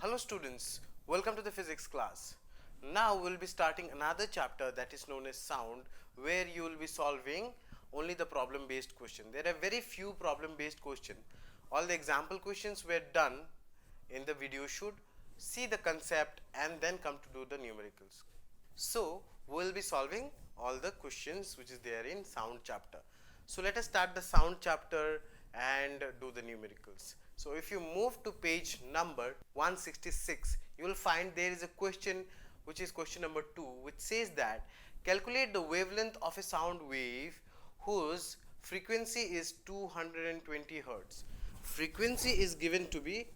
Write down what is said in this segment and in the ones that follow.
Hello students, welcome to the physics class. Now we'll be starting another chapter that is known as sound, where you will be solving only the problem based question. There are very few problem based questions. All the example questions were done in the video shoot. See the concept and then come to do the numericals. So we'll be solving all the questions which is there in sound chapter. So let us start the sound chapter and do the numericals. So if you move to page number 166, you will find there is a question which is question number 2, which says that calculate the wavelength of a sound wave whose frequency is 220 hertz. Frequency is given to be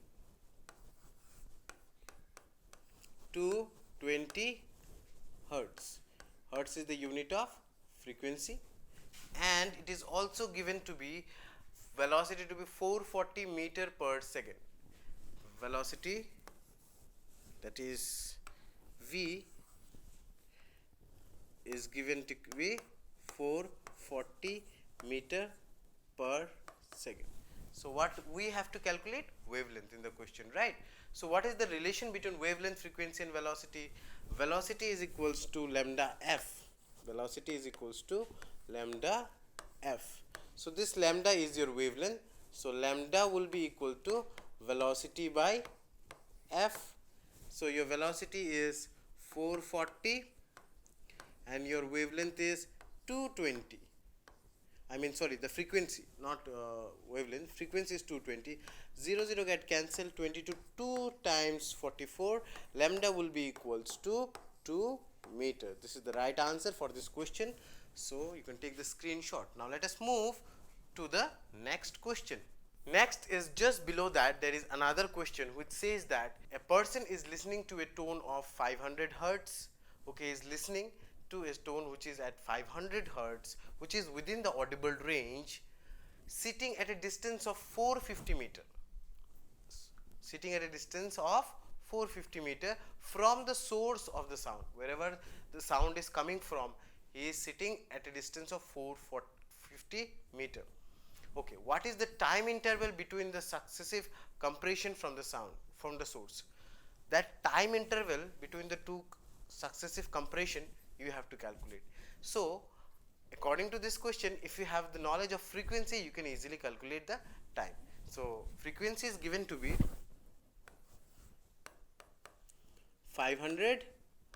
220 hertz. Hertz is the unit of frequency, and it is also given to be velocity to be 440 meter per second. Velocity, that is V, is given to be 440 meter per second. So what we have to calculate? Wavelength in the question, right? So what is the relation between wavelength, frequency and velocity? Velocity is equals to lambda f. Velocity is equals to lambda f. So this lambda is your wavelength. So lambda will be equal to velocity by f. So your velocity is 440 and your wavelength is 220. The frequency, not wavelength. Frequency is 220. 0 get cancelled. 20 to 2 times 44. Lambda will be equals to 2 meter. This is the right answer for this question. So you can take the screenshot. Now let us move to the next question. Next is just below that there is another question which says that a person is listening to a tone of 500 hertz. Okay, is listening to a tone which is at 500 hertz, which is within the audible range, sitting at a distance of 450 meter. Sitting at a distance of 450 meter from the source of the sound. Wherever the sound is coming from, he is sitting at a distance of 450 meter. Okay, what is the time interval between the successive compression from the sound, from the source? That time interval between the two successive compression you have to calculate. So according to this question, if you have the knowledge of frequency, you can easily calculate the time. So frequency is given to be 500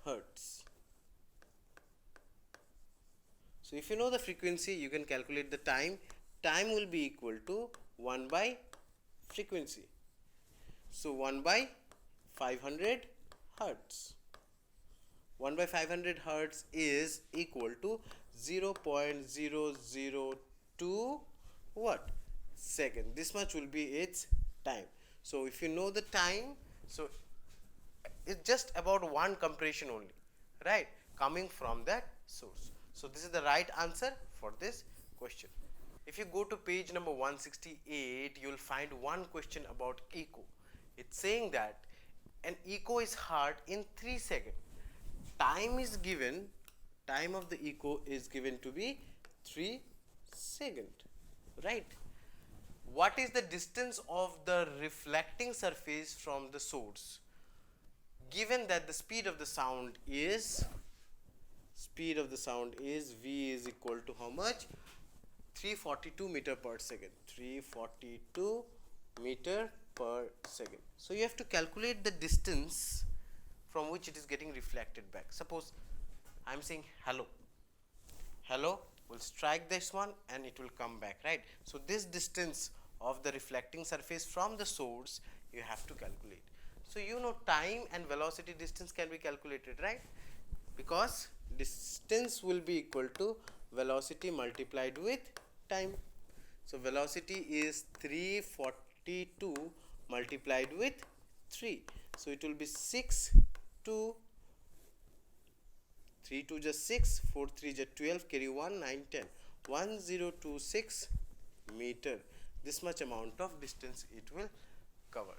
hertz. So if you know the frequency, you can calculate the time. Time will be equal to 1 by frequency. So 1 by 500 hertz. 1 by 500 hertz is equal to 0.002 what? Second. This much will be its time. So if you know the time, so it's just about one compression only, right? Coming from that source. So this is the right answer for this question. If you go to page number 168, you will find one question about echo. It's saying that an echo is heard in 3 seconds. Time is given, time of the echo is given to be 3 seconds, right? What is the distance of the reflecting surface from the source? Given that the speed of the sound is V is equal to how much? 342 meter per second. 342 meter per second. So you have to calculate the distance from which it is getting reflected back. Suppose I am saying hello. Hello will strike this one and it will come back, right? So this distance of the reflecting surface from the source you have to calculate. So you know time and velocity distance can be calculated, right? Because distance will be equal to velocity multiplied with time. So velocity is 342 multiplied with 3. So it will be 6 to 3 2 just 6, 4 3 just 12, carry 1, 9 10. 1026 meter. This much amount of distance it will cover,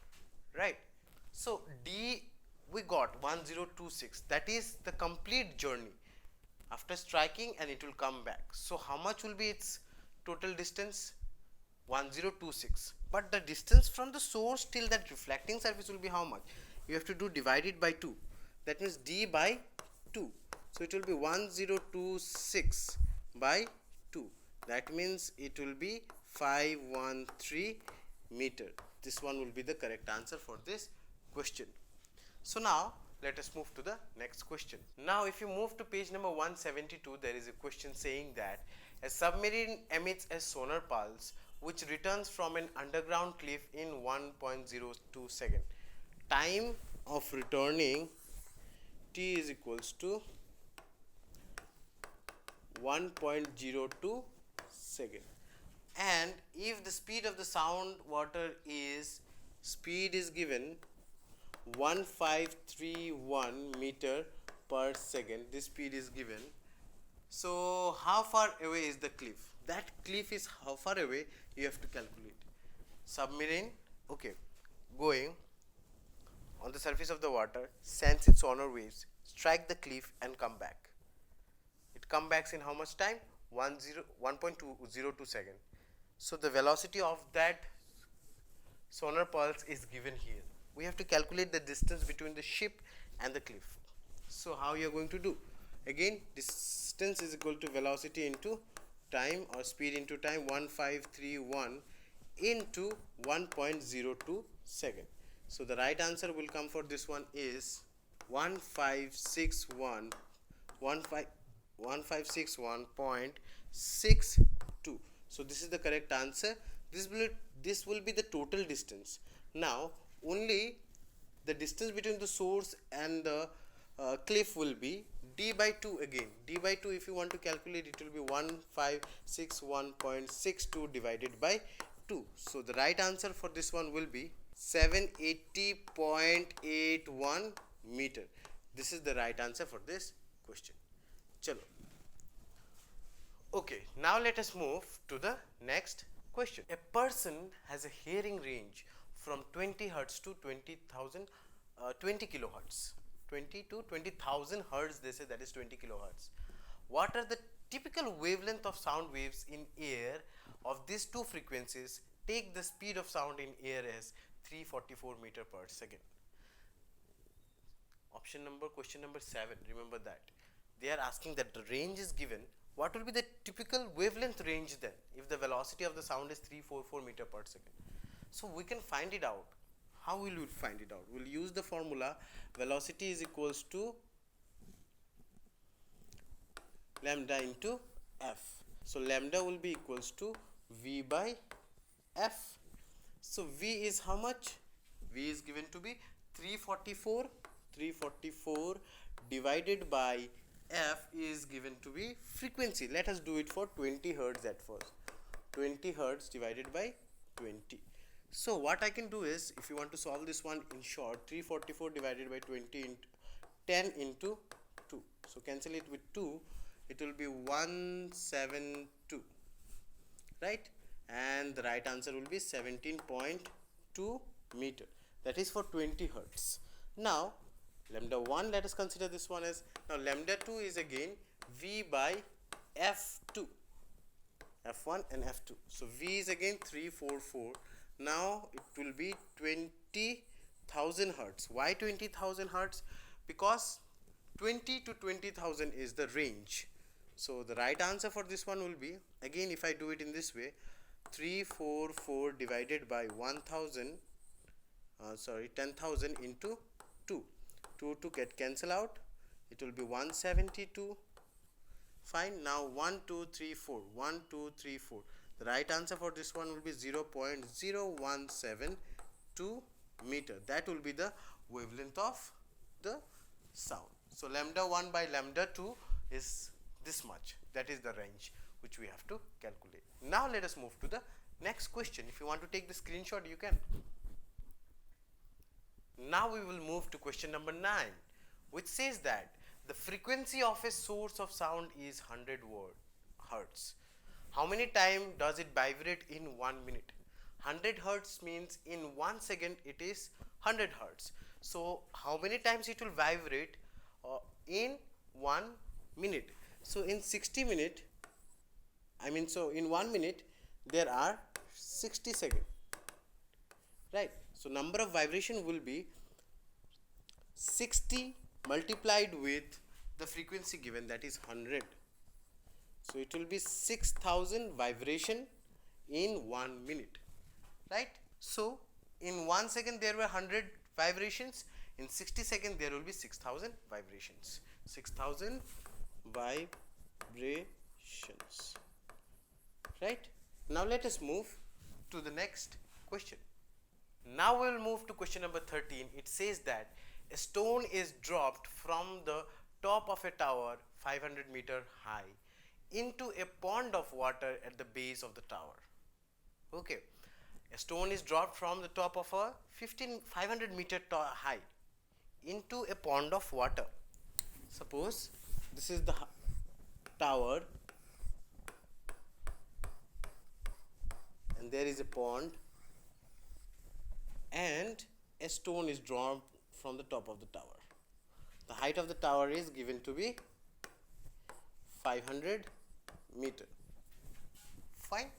right? So D we got 1026. That is the complete journey after striking, and it will come back. So how much will be its total distance? 1026. But the distance from the source till that reflecting surface will be how much? you have to do divided by 2. That means d by 2. So it will be 1026 by 2. That means it will be 513 meter. This one will be the correct answer for this question. So now let us move to the next question. Now if you move to page number 172, there is a question saying that a submarine emits a sonar pulse which returns from an underground cliff in 1.02 second. Time of returning t is equals to 1.02 second, and if the speed of the sound water is given 1531 meter per second, this speed is given. So how far away is the cliff? That cliff is how far away, you have to calculate. Submarine, okay, going on the surface of the water, sends its sonar waves, strike the cliff and come back. It comes back in how much time? 1.202 second. So the velocity of that sonar pulse is given here. We have to calculate the distance between the ship and the cliff. So how you are going to do? Again, distance is equal to velocity into time, or speed into time, 1531 into 1.02 second. So the right answer will come for this one is 1561.62. So this is the correct answer. This will be the total distance. Now only the distance between the source and the cliff will be d by 2 again. D by 2, if you want to calculate, it will be 1561.62 divided by 2. So the right answer for this one will be 780.81 meter. This is the right answer for this question. Chalo. Okay, now let us move to the next question. A person has a hearing range from 20 hertz to 20 kilohertz. 20 to 20,000 hertz, they say, that is 20 kilohertz. What are the typical wavelength of sound waves in air of these two frequencies? Take the speed of sound in air as 344 meter per second. Question number 7, remember that. They are asking that the range is given. What will be the typical wavelength range then, if the velocity of the sound is 344 meter per second? So we can find it out. How will we find it out? We'll use the formula velocity is equals to lambda into f. So lambda will be equals to v by f. So v is how much? V is given to be 344 divided by f is given to be frequency. Let us do it for 20 hertz at first. 20 hertz divided by 20. So what I can do is, if you want to solve this one in short, 344 divided by 20 into 10 into 2. So cancel it with 2, it will be 172, right? And the right answer will be 17.2 meter. That is for 20 hertz. Now lambda 1, let us consider this one as, now lambda 2 is again v by f2, f1 and f2. So v is again 344. Now it will be 20,000 hertz. Why 20,000 hertz? Because 20 to 20,000 is the range. So the right answer for this one will be, again if I do it in this way, 344 divided by 10,000 into 2. 2 to get cancel out, it will be 172. Fine. Now 1 2 3 4, 1 2 3 4. The right answer for this one will be 0.0172 meter. That will be the wavelength of the sound. So lambda 1 by lambda 2 is this much. That is the range which we have to calculate. Now let us move to the next question. If you want to take the screenshot, you can. Now we will move to question number 9, which says that the frequency of a source of sound is 100 hertz. How many times does it vibrate in 1 minute? 100 hertz means in 1 second it is 100 hertz. So how many times it will vibrate in 1 minute? So in 60 minute, so in 1 minute there are 60 seconds, right? So number of vibration will be 60 multiplied with the frequency given, that is 100. So it will be 6000 vibration in 1 minute, right? So in 1 second there were 100 vibrations, in 60 seconds there will be 6000 vibrations. 6000 vibrations, right? Now let us move to the next question. Now we will move to question number 13. It says that a stone is dropped from the top of a tower 500-meter high into a pond of water at the base of the tower. Okay, a stone is dropped from the top of a 500-meter high into a pond of water. Suppose this is the tower and there is a pond and a stone is dropped from the top of the tower. The height of the tower is given to be 500 meter. Fine.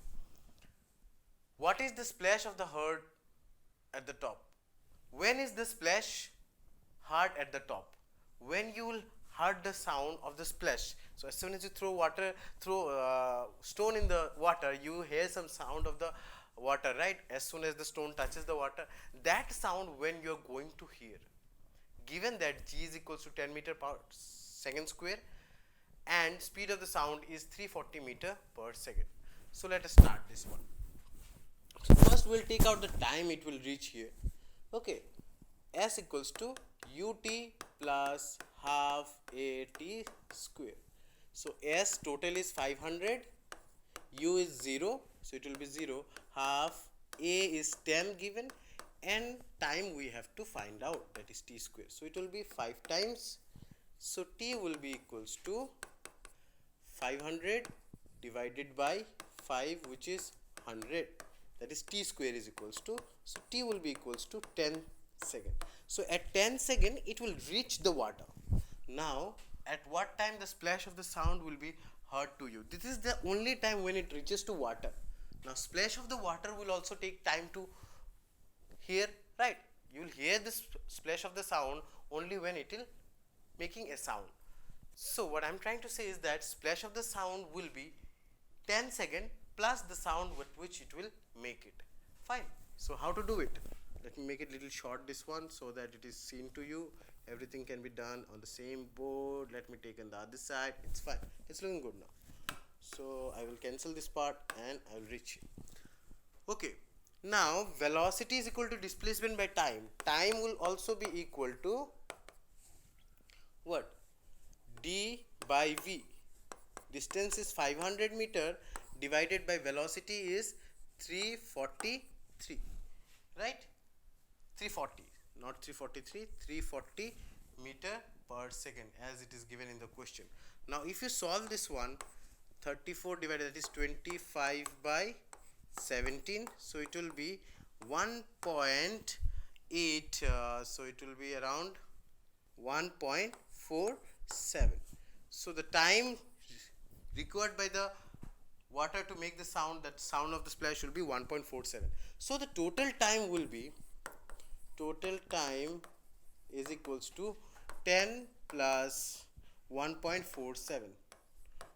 What is the splash of the heard at the top? When is the splash heard at the top? When you will heard the sound of the splash. So as soon as you throw stone in the water, you hear some sound of the water, right? As soon as the stone touches the water, that sound when you are going to hear, given that g is equals to 10 meter per second square and speed of the sound is 340 meter per second. So let us start this one. So first we will take out the time it will reach here. Okay, s equals to ut plus half at square. So s total is 500, u is 0, so it will be 0, half a is 10 given, and time we have to find out, that is t square. So it will be 5 times, so t will be equals to 500 divided by 5, which is 100, that is t square is equals to, so t will be equals to 10 second. So at 10 second it will reach the water. Now at what time the splash of the sound will be heard to you? This is the only time when it reaches to water. Now splash of the water will also take time to hear, right? You will hear this splash of the sound only when it will making a sound. So what I am trying to say is that splash of the sound will be 10 second plus the sound with which it will make it. Fine. So how to do it? Let me make it little short, this one, so that it is seen to you. Everything can be done on the same board. Let me take on the other side. It's fine. It's looking good now. So I will cancel this part and I will reach it. Okay. Now velocity is equal to displacement by time. Time will also be equal to what? D by V. Distance is 500 meter divided by velocity is 343, right? 340, not 343, 340 meter per second as it is given in the question. Now if you solve this one, 34 divided, that is 25 by 17, so it will be 1.8, so it will be around 1.47. So the time required by the water to make the sound, that sound of the splash, will be 1.47. So the total time will be, total time is equals to 10 plus 1.47.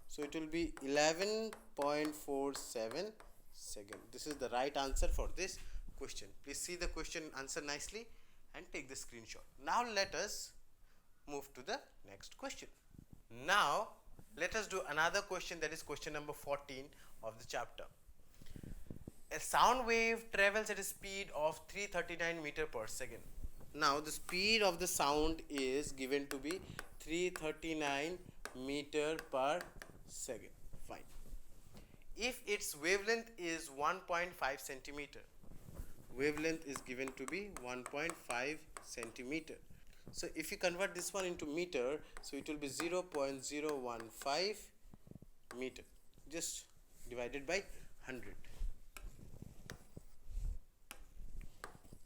So it will be 11.47 second. This is the right answer for this question. Please see the question answer nicely and take the screenshot. Now let us move to the next question. Now let us do another question, that is question number 14 of the chapter. A sound wave travels at a speed of 339 meter per second. Now the speed of the sound is given to be 339 meter per second. Fine. If its wavelength is 1.5 centimeter, wavelength is given to be 1.5 centimeter. So if you convert this one into meter, so it will be 0.015 meter, just divided by 100.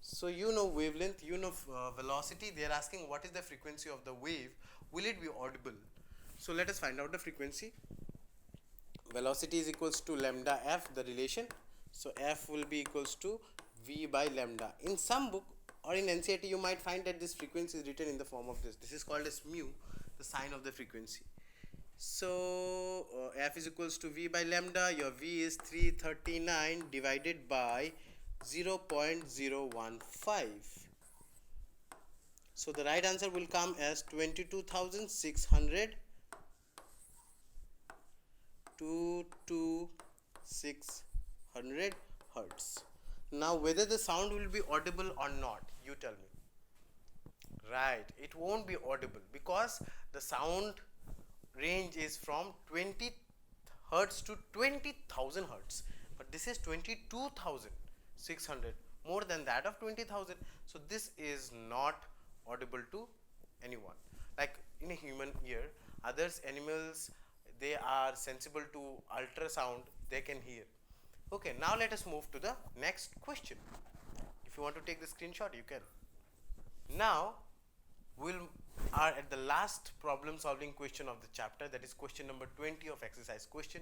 So you know wavelength, you know velocity. They are asking what is the frequency of the wave. Will it be audible? So let us find out the frequency. Velocity is equals to lambda f, the relation. So f will be equals to v by lambda. In some book or in NCERT you might find that this frequency is written in the form of this is called as mu, the sign of the frequency. So f is equals to v by lambda. Your v is 339 divided by 0.015. So the right answer will come as 22,600 to 2600 hertz. Now whether the sound will be audible or not, you tell me. Right, it won't be audible because the sound range is from 20 hertz to 20,000 hertz, but this is 22,600, more than that of 20,000. So this is not audible to anyone. Like in a human ear, others animals, they are sensible to ultrasound, they can hear. Okay, now let us move to the next question. If you want to take the screenshot, you can. Now we are at the last problem solving question of the chapter, that is question number 20 of exercise question,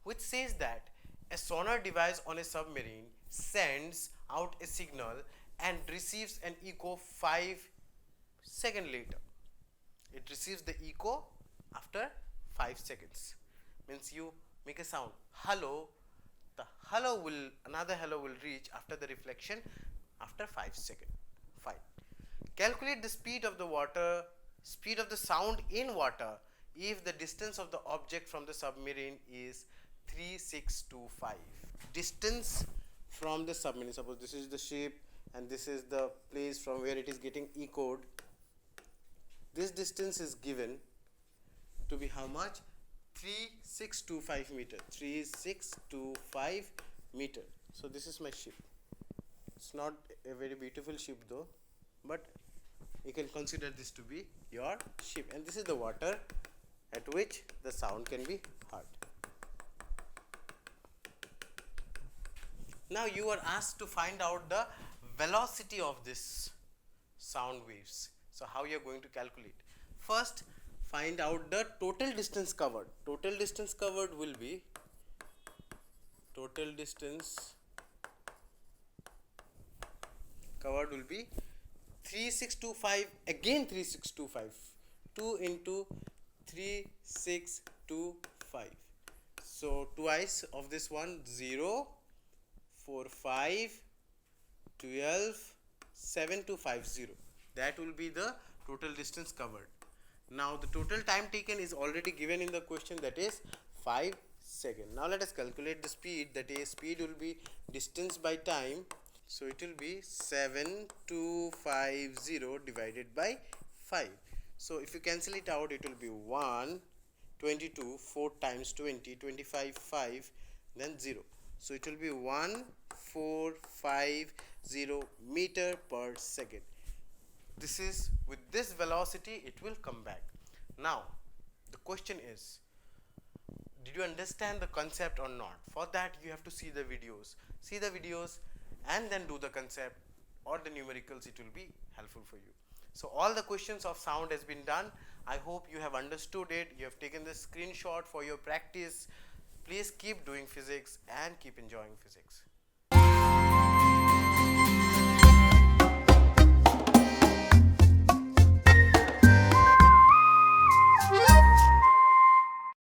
which says that a sonar device on a submarine sends out a signal and receives an echo 5 seconds later. It receives the echo after 5 seconds. Means you make a sound hello, the hello will, another hello will reach after the reflection after 5 seconds. Fine. Calculate the speed of the sound in water if the distance of the object from the submarine is 3625. Distance from the submarine, suppose this is the ship and this is the place from where it is getting echoed. This distance is given to be how much? 3625 meter. 3625 meter. So this is my ship. It's not a very beautiful ship though, but you can consider this to be your ship, and this is the water at which the sound can be heard. Now you are asked to find out the velocity of this sound waves. So how you are going to calculate? First, find out the total distance covered. Total distance covered will be total distance covered will be 3625, again 3625, 2 into 3625. So twice of this one, 0, 4, 5, 12, 7250. That will be the total distance covered. Now the total time taken is already given in the question, that is 5 seconds. Now let us calculate the speed, that is speed will be distance by time. So it will be 7250 divided by 5. So if you cancel it out, it will be 1, 22, 4 times 20, 25, 5, then 0. So it will be 1450 meter per second. This is, with this velocity it will come back. Now the question is, did you understand the concept or not? For that you have to see the videos. See the videos and then do the concept or the numericals, it will be helpful for you. So all the questions of sound has been done. I hope you have understood it. You have taken the screenshot for your practice. Please keep doing physics and keep enjoying physics.